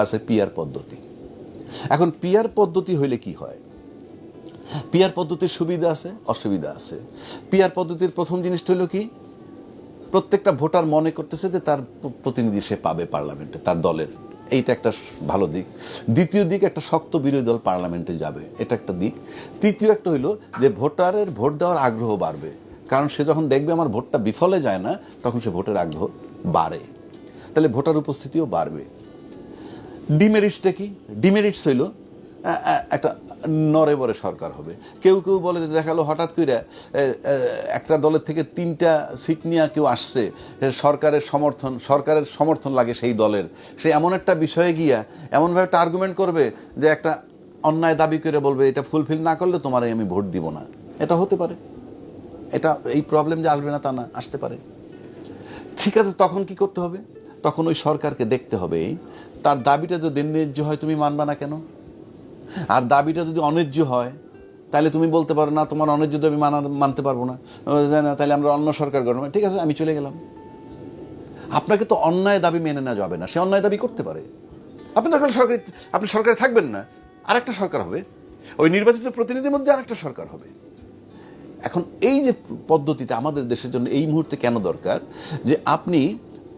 আছে পিআর পদ্ধতি। এখন পিআর পদ্ধতি হইলে কি হয়? পিআর পদ্ধতির সুবিধা আছে, অসুবিধা আছে। পিআর পদ্ধতির প্রথম জিনিসটা হলো কি, প্রত্যেকটা ভোটার মনে করতেছে যে তার প্রতিনিধি সে পাবে পার্লামেন্টে, তার দলের। এইটা একটা ভালো দিক। দ্বিতীয় দিক, একটা শক্ত বিরোধী দল পার্লামেন্টে যাবে, এটা একটা দিক। তৃতীয় একটা হইলো যে ভোটারের ভোট দেওয়ার আগ্রহ বাড়বে, কারণ সে যখন দেখবে আমার ভোটটা বিফলে যায় না, তখন সে ভোটের আগ্রহ বাড়ে, তাহলে ভোটার উপস্থিতিও বাড়বে। ডিমেরিটসটা কি? ডিমেরিটস হইল একটা নরে বরে সরকার হবে। কেউ কেউ বলে যে দেখালো হঠাৎ করে একটা দলের থেকে 3টা সিট নিয়ে কেউ আসছে, সরকারের সমর্থন লাগে সেই দলের, সে এমন একটা বিষয়ে গিয়া এমনভাবে একটা আর্গুমেন্ট করবে যে একটা অন্যায় দাবি করে বলবে এটা ফুলফিল না করলে তোমারে আমি ভোট দিব না। এটা হতে পারে, এটা এই প্রবলেম যে আসবে না তা না, আসতে পারে। ঠিক আছে, তখন কি করতে হবে? তখন ওই সরকারকে দেখতে হবে তার দাবিটা যদি ন্যায্য হয় তুমি মানবা না কেন, আর দাবিটা যদি অন্যায্য হয় তাহলে তুমি বলতে পারো না তোমার অন্যায্য দাবি মানতে পারবো না, তাহলে আমরা অন্য সরকার গঠন, ঠিক আছে আমি চলে গেলাম। আপনাকে তো অন্যায় দাবি মেনে নেওয়া যাবে না, সে অন্যায় দাবি করতে পারে। আপনি সরকারে থাকবেন না, আরেকটা সরকার হবে, ওই নির্বাচিত প্রতিনিধির মধ্যে আরেকটা সরকার হবে। এখন এই যে পদ্ধতিটা আমাদের দেশের জন্য এই মুহূর্তে কেন দরকার, যে আপনি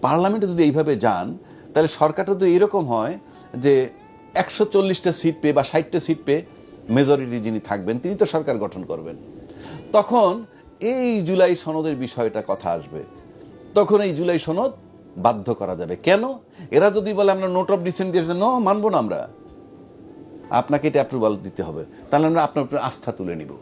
পার্লামেন্টে যদি এইভাবে যান তাহলে সরকারটা যদি এরকম হয় যে 140টা সিট পেয়ে বা 60টা সিট পেয়ে মেজরিটি যিনি থাকবেন তিনি তো সরকার গঠন করবেন, তখন এই জুলাই সনদের বিষয়টা কথা আসবে। তখন এই জুলাই সনদ বাধ্য করা যাবে। কেন? এরা যদি বলে আমরা নোট অফ ডিসেন্ট দিয়েছে, ন মানবো না আমরা, আপনাকে এটা অ্যাপ্রুভাল দিতে হবে, তাহলে আমরা আপনার উপরে আস্থা তুলে নিব।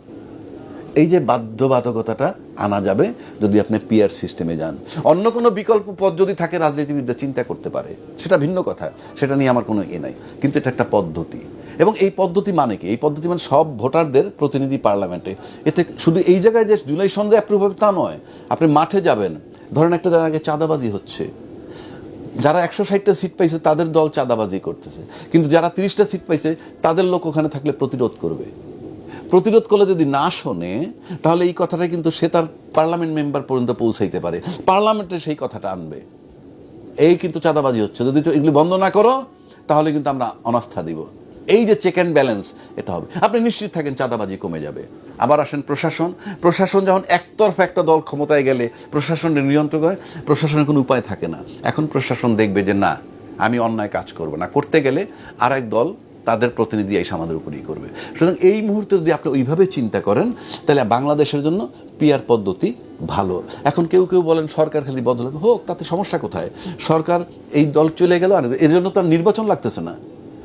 এই যে বাধ্যবাধকতাটা আনা যাবে যদি আপনি পিআর সিস্টেমে যান। অন্য কোনো বিকল্প পথ যদি থাকে রাজনীতিবিদরা চিন্তা করতে পারে, সেটা ভিন্ন কথা, সেটা নিয়ে আমার কোনো নাই, কিন্তু এটা একটা পদ্ধতি। এবং এই পদ্ধতি মানে কি? এই পদ্ধতি মানে সব ভোটারদের প্রতিনিধি পার্লামেন্টে। এতে শুধু এই জায়গায় যে জুলাই সনদে অ্যাপ্রুভ হবে তা নয়, আপনি মাঠে যাবেন, ধরেন একটা জায়গায় চাঁদাবাজি হচ্ছে, যারা 160টা সিট পাইছে তাদের দল চাঁদাবাজি করতেছে, কিন্তু যারা 30টা সিট পাইছে তাদের লোক ওখানে থাকলে প্রতিরোধ করবে। প্রতিরোধ করলে যদি না শোনে তাহলে এই কথাটা কিন্তু সে তার পার্লামেন্ট মেম্বার পর্যন্ত পৌঁছাইতে পারে, পার্লামেন্টে সেই কথাটা আনবে, এই কিন্তু চাঁদাবাজি হচ্ছে, যদি এগুলি বন্ধ না করো তাহলে কিন্তু আমরা অনাস্থা দিব। এই যে চেক অ্যান্ড ব্যালেন্স, এটা হবে, আপনি নিশ্চিত থাকেন চাঁদাবাজি কমে যাবে। আবার আসেন প্রশাসন যখন একতরফা একটা দল ক্ষমতায় গেলে প্রশাসনের নিয়ন্ত্রণ করে, প্রশাসনের কোনো উপায় থাকে না। এখন প্রশাসন দেখবে যে না, আমি অন্যায় কাজ করব না, করতে গেলে আর এক দল তাদের প্রতিনিধি এসে আমাদের উপরেই করবে। সুতরাং এই মুহূর্তে যদি আপনি ওইভাবে চিন্তা করেন তাহলে বাংলাদেশের জন্য পিআর পদ্ধতি ভালো। এখন কেউ কেউ বলেন সরকার খালি বদল হোক, তাতে সমস্যা কোথায়? সরকার এই দল চলে গেল, আর এর জন্য তো আর নির্বাচন লাগতেছে না।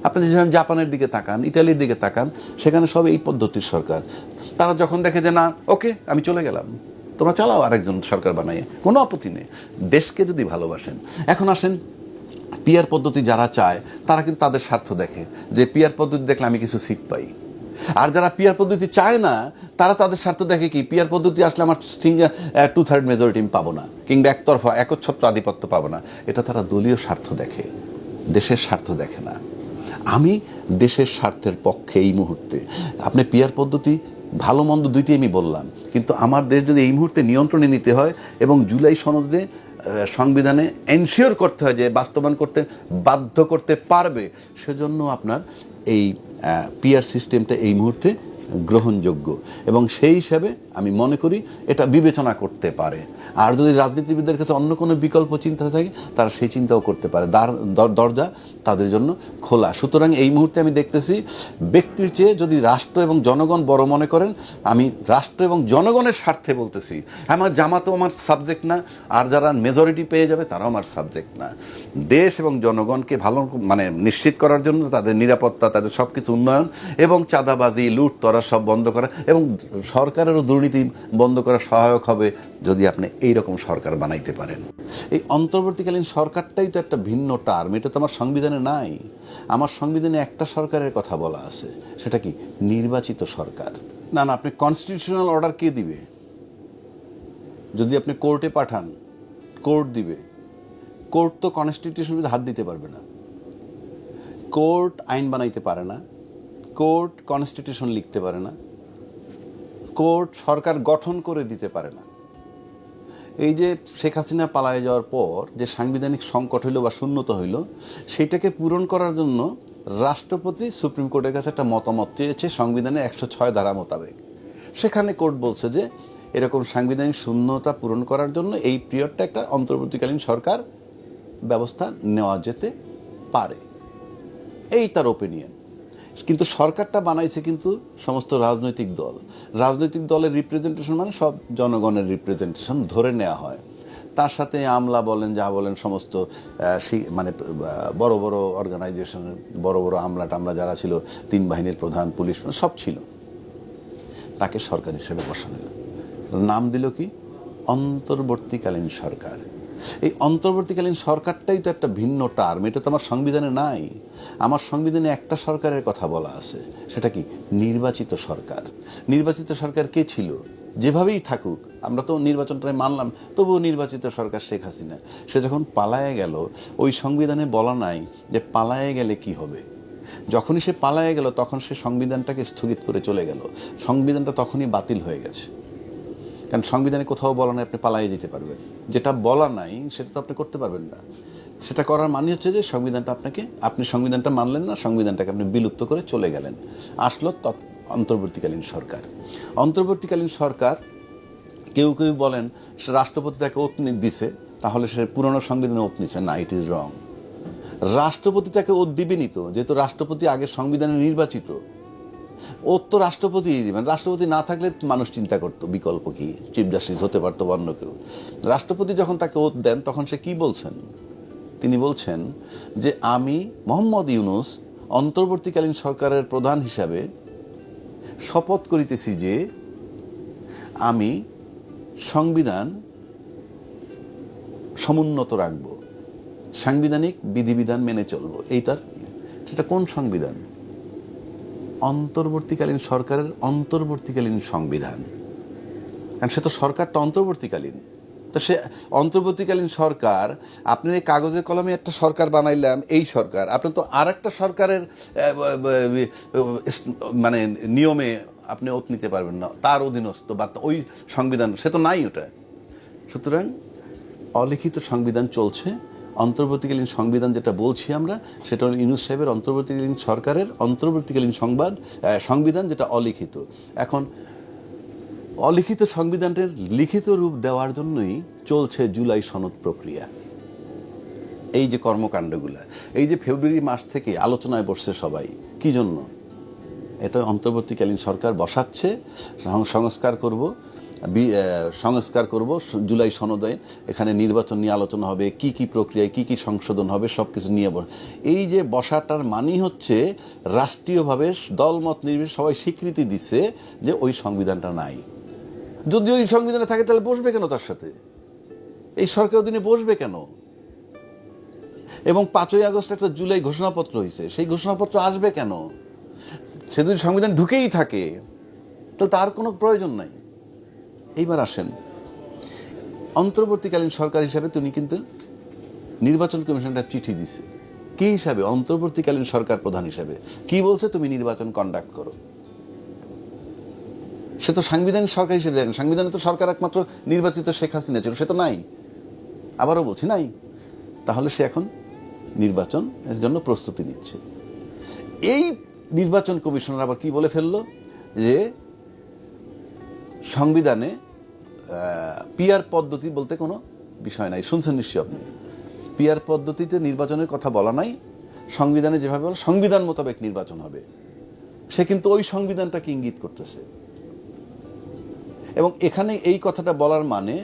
আপনি যেমন জাপানের দিকে তাকান, ইটালির দিকে তাকান, সেখানে সব এই পদ্ধতির সরকার। তারা যখন দেখে যে না ওকে আমি চলে গেলাম, তোমরা চালাও আরেকজন সরকার বানাইয়ে, কোনো আপত্তি নেই, দেশকে যদি ভালোবাসেন। এখন আসেন পিআর পদ্ধতি যারা চায় তারা কিন্তু তাদের স্বার্থ দেখে, যে পিআর পদ্ধতি দেখলে আমি কিছু সিট পাই। আর যারা পিআর পদ্ধতি চায় না তারা তাদের স্বার্থ দেখে কি, পিআর পদ্ধতি আসলে আমার 2/3 মেজরিটি আমি পাবো না, কিংবা একতরফা একচ্ছত্র আধিপত্য পাবো না। এটা তারা দলীয় স্বার্থ দেখে, দেশের স্বার্থ দেখে না। আমি দেশের স্বার্থের পক্ষে এই মুহূর্তে। আপনি পিআর পদ্ধতি ভালো মন্দ দুইটি আমি বললাম, কিন্তু আমার দেশ যদি এই মুহূর্তে নিয়ন্ত্রণে নিতে হয় এবং জুলাই সনদে সংবিধানে এনশিওর করতে হয় যে বাস্তবায়ন করতে বাধ্য করতে পারবে, সেজন্য আপনার এই পিআর সিস্টেমটা এই মুহূর্তে গ্রহণযোগ্য, এবং সেই হিসাবে আমি মনে করি এটা বিবেচনা করতে পারে। আর যদি রাজনীতিবিদদের কাছে অন্য কোনো বিকল্প চিন্তা থাকে তারা সেই চিন্তাও করতে পারে, দরজা তাদের জন্য খোলা। সুতরাং এই মুহূর্তে আমি দেখতেছি ব্যক্তির চেয়ে যদি রাষ্ট্র এবং জনগণ বড় মনে করেন, আমি রাষ্ট্র এবং জনগণের স্বার্থে বলতেছি, আমার জামাতও আমার সাবজেক্ট না, আর যারা মেজরিটি পেয়ে যাবে তারাও আমার সাবজেক্ট না। দেশ এবং জনগণকে ভালো নিশ্চিত করার জন্য তাদের নিরাপত্তা, তাদের সব কিছু উন্নয়ন এবং চাঁদাবাজি লুট তরা সব বন্ধ করা এবং সরকারেরও দুর্নীতি বন্ধ করা সহায়ক হবে যদি আপনি এইরকম সরকার বানাইতে পারেন। এই অন্তর্বর্তীকালীন সরকারটাই তো একটা ভিন্ন টার্ম, এটা তো আমার সংবিধানে নাই। আমার সংবিধানে একটা সরকারের কথা বলা আছে, সেটা কি নির্বাচিত সরকার। না না, আপনি কনস্টিটিউশনাল অর্ডার কে দিবে? যদি আপনি কোর্টে পাঠান কোর্ট দিবে। কোর্ট তো কনস্টিটিউশনের হাত দিতে পারবে না, কোর্ট আইন বানাইতে পারে না, কোর্ট কনস্টিটিউশন লিখতে পারে না, কোর্ট সরকার গঠন করে দিতে পারে না। এই যে শেখ হাসিনা পালায়ে যাওয়ার পর যে সাংবিধানিক সংকট হইল বা শূন্যতা হইল, সেইটাকে পূরণ করার জন্য রাষ্ট্রপতি সুপ্রিম কোর্টের কাছে একটা মতামত চেয়েছে সংবিধানের 106 ধারা মোতাবেক। সেখানে কোর্ট বলছে যে এরকম সাংবিধানিক শূন্যতা পূরণ করার জন্য এই পিরিয়ডটা একটা অন্তর্বর্তীকালীন সরকার ব্যবস্থা নেওয়া যেতে পারে, এই তার ওপিনিয়ন। কিন্তু সরকারটা বানাইছে কিন্তু সমস্ত রাজনৈতিক দল। রাজনৈতিক দলের রিপ্রেজেন্টেশন মানে সব জনগণের রিপ্রেজেন্টেশন ধরে নেওয়া হয়। তার সাথে আমলা বলেন, যা বলেন, সমস্ত মানে বড় বড় অর্গানাইজেশনের বড় বড় আমলা টামলা যারা ছিল, 3 বাহিনীর প্রধান, পুলিশ, সব ছিল। তাকে সরকার হিসেবে বসানো হলো, নাম দিল কি অন্তর্বর্তীকালীন সরকার। এই অন্তর্বর্তীকালীন সরকারটাই তো একটা ভিন্ন টার্ম, এটা তো আমার সংবিধানে নাই। আমার সংবিধানে একটা সরকারের কথা বলা আছে, সেটা কি নির্বাচিত সরকার। নির্বাচিত সরকার কে ছিল? যেভাবেই থাকুক, আমরা তো নির্বাচনটাই মানলাম, তবুও নির্বাচিত সরকার শেখ হাসিনা। সে যখন পালায়ে গেল, ওই সংবিধানে বলা নাই যে পালায়ে গেলে কি হবে। যখনই সে পালায়ে গেল তখন সে সংবিধানটাকে স্থগিত করে চলে গেল, সংবিধানটা তখনই বাতিল হয়ে গেছে। কারণ সংবিধানে কোথাও বলা নাই আপনি পালায়ে যেতে পারবেন, যেটা বলা নাই সেটা তো আপনি করতে পারবেন না। সেটা করার মানে হচ্ছে যে সংবিধানটা আপনি সংবিধানটা মানলেন না, সংবিধানটাকে আপনি বিলুপ্ত করে চলে গেলেন। আসলো অন্তর্বর্তীকালীন সরকার। অন্তর্বর্তীকালীন সরকার, কেউ কেউ বলেন রাষ্ট্রপতি তাকে ওত দিছে, তাহলে সে পুরনো সংবিধানে ওত নিচ্ছে না, ইট ইজ রং। রাষ্ট্রপতি তাকে ওত দিবেনই তো, যেহেতু রাষ্ট্রপতি আগে সংবিধানে নির্বাচিত। ওত তো রাষ্ট্রপতি দিবেন, রাষ্ট্রপতি না থাকলে মানুষ চিন্তা করতো বিকল্প কি, চিফ জাস্টিস হতে পারতো অন্য কেউ। রাষ্ট্রপতি যখন তাকে ওত দেন তখন সে কি বলছেন? তিনি বলছেন যে আমি মোহাম্মদ ইউনূস অন্তর্বর্তীকালীন সরকারের প্রধান হিসাবে শপথ করিতেছি যে আমি সংবিধান সমুন্নত রাখব, সাংবিধানিক বিধিবিধান মেনে চলব। সেটা কোন সংবিধান? অন্তর্বর্তীকালীন সরকারের অন্তর্বর্তীকালীন সংবিধান। কারণ সে তো সরকারটা অন্তর্বর্তীকালীন। তো সে অন্তর্বর্তীকালীন সরকার, আপনি এই কাগজে কলমে একটা সরকার বানাইলাম, এই সরকার, আপনি তো আর একটা সরকারের মানে নিয়মে আপনি ওত নিতে পারবেন না, তার অধীনস্থ বা ওই সংবিধান, সে তো নাই ওটা। সুতরাং অলিখিত সংবিধান চলছে। অন্তর্বর্তীকালীন সংবিধান যেটা বলছি আমরা, সেটা হল ইউনূস সাহেবের অন্তর্বর্তীকালীন সরকারের অন্তর্বর্তীকালীন সংবিধান, যেটা অলিখিত। এখন অলিখিত সংবিধানের লিখিত রূপ দেওয়ার জন্যই চলছে জুলাই সনদ প্রক্রিয়া। এই যে কর্মকাণ্ডগুলা, এই যে ফেব্রুয়ারি মাস থেকে আলোচনায় বসছে সবাই, কি জন্য? এটা অন্তর্বর্তীকালীন সরকার বসাচ্ছে, সংস্কার করব জুলাই সনদে, এখানে নির্বাচন নিয়ে আলোচনা হবে, কি কি প্রক্রিয়ায় কি কি সংশোধন হবে, সব কিছু নিয়ে এই যে বসাটার মানেই হচ্ছে রাষ্ট্রীয়ভাবে দলমত নির্বিশেষে সবাই স্বীকৃতি দিচ্ছে যে ওই সংবিধানটা নাই। যদি ওই সংবিধানে থাকে তাহলে বসবে কেন তার সাথে? এই সরকার অধীনে বসবে কেন? এবং 5ই আগস্ট একটা জুলাই ঘোষণাপত্র হয়েছে, সেই ঘোষণাপত্র আসবে কেন? সে যদি সংবিধান ঢুকেই থাকে তাহলে তার কোনো প্রয়োজন নাই। এইবার আসেন, অন্তর্বর্তীকালীন সরকার হিসাবে তিনি কিন্তু নির্বাচন কমিশনটা চিঠি দিছে। কি হিসাবে? অন্তর্বর্তীকালীন সরকার প্রধান হিসাবে। কি বলছে? তুমি নির্বাচন কন্ডাক্ট করো। সে তো সাংবিধানিক সরকার হিসেবে দেখেন, সংবিধানে তো সরকার একমাত্র নির্বাচিত শেখ হাসিনা ছিল, সে তো নাই। আবারও বলছি নাই। তাহলে সে এখন নির্বাচনের জন্য প্রস্তুতি নিচ্ছে। এই নির্বাচন কমিশনার আবার কি বলে ফেললো যে সংবিধানে পিআর পদ্ধতি বলতে কোনো বিষয় নাই। শুনছেন নিশ্চয়ই আপনি, পিআর পদ্ধতিতে নির্বাচনের কথা বলা নাই, সংবিধানে যেভাবে বলে সংবিধান মোতাবেক নির্বাচন হবে। সে কিন্তু ওই সংবিধানটাকে ইঙ্গিত করতেছে। এবং এখানে এই কথাটা বলার মানে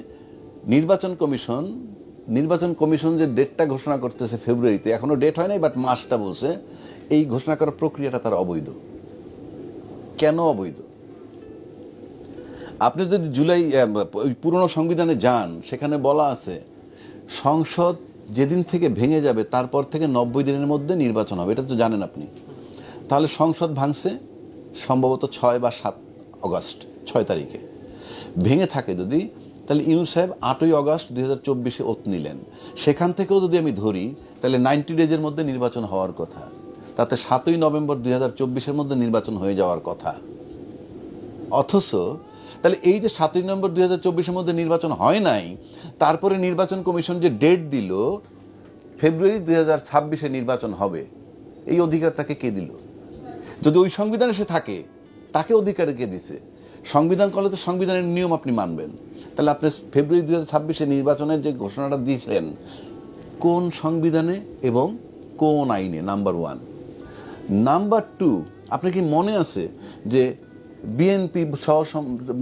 নির্বাচন কমিশন যে ডেটটা ঘোষণা করতেছে ফেব্রুয়ারিতে, এখনো ডেট হয় নাই, বাট মাসটা বলছে, এই ঘোষণা করার প্রক্রিয়াটা তার অবৈধ। কেন অবৈধ? আপনি যদি জুলাই পুরনো সংবিধানে যান, সেখানে বলা আছে সংসদ যেদিন থেকে ভেঙে যাবে তারপর থেকে 90 দিনের মধ্যে নির্বাচন হবে। এটা তো জানেন আপনি। তাহলে সংসদ ভাঙছে সম্ভবত 6 বা 7 অগস্ট, 6 তারিখে ভেঙে থাকে যদি, তাহলে ইউনূস সাহেব 8ই অগস্ট 2024 ওত নিলেন। সেখান থেকেও যদি আমি ধরি তাহলে 90 ডেজের মধ্যে নির্বাচন হওয়ার কথা, তাতে 7ই নভেম্বর 2024 মধ্যে নির্বাচন হয়ে যাওয়ার কথা। অথচ তাহলে এই যে 7 নভেম্বর 2024-এর মধ্যে নির্বাচন হয় নাই, তারপরে নির্বাচন কমিশন যে ডেট দিল ফেব্রুয়ারি 2026-এ নির্বাচন হবে, এই অধিকার তাকে কে দিল? যদি ওই সংবিধানে সে থাকে, তাকে অধিকার কে দিছে? সংবিধান করলে তো সংবিধানের নিয়ম আপনি মানবেন। তাহলে আপনি ফেব্রুয়ারি 2026-এ নির্বাচনের যে ঘোষণাটা দিয়েছিলেন কোন সংবিধানে এবং কোন আইনে? নাম্বার 1। নাম্বার 2, আপনার কি মনে আছে যে বিএনপি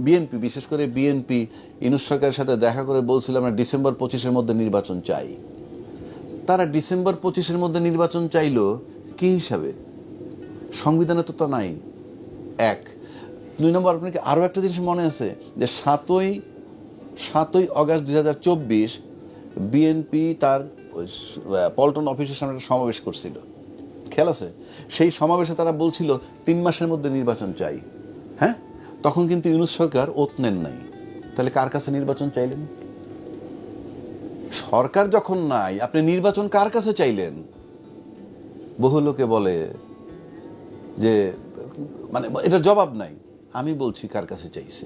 বিএনপি বিশেষ করে বিএনপি ইউনূস সরকারের সাথে দেখা করে বলছিল আমরা ডিসেম্বর 25-এর মধ্যে নির্বাচন চাই। তারা ডিসেম্বর 25-এর মধ্যে নির্বাচন চাইলো কি হিসাবে? সংবিধানে তো তা নাই। 1। 2 নম্বর, আপনার কি আরও একটা জিনিস মনে আছে যে 7ই অগাস্ট 2024 বিএনপি তার পল্টন অফিসের সামনে একটা সমাবেশ করছিল, খেয়াল আছে? সেই সমাবেশে তারা বলছিল 3 মাসের মধ্যে নির্বাচন চাই। হ্যাঁ, তখন কিন্তু ইউনূস সরকার ওত নেন নাই। তাহলে কার কাছে নির্বাচন চাইলেন? সরকার যখন নাই, আপনি নির্বাচন কার কাছে চাইলেন? বহু লোকে বলে যে মানে এটার জবাব নাই। আমি বলছি কার কাছে চাইছে।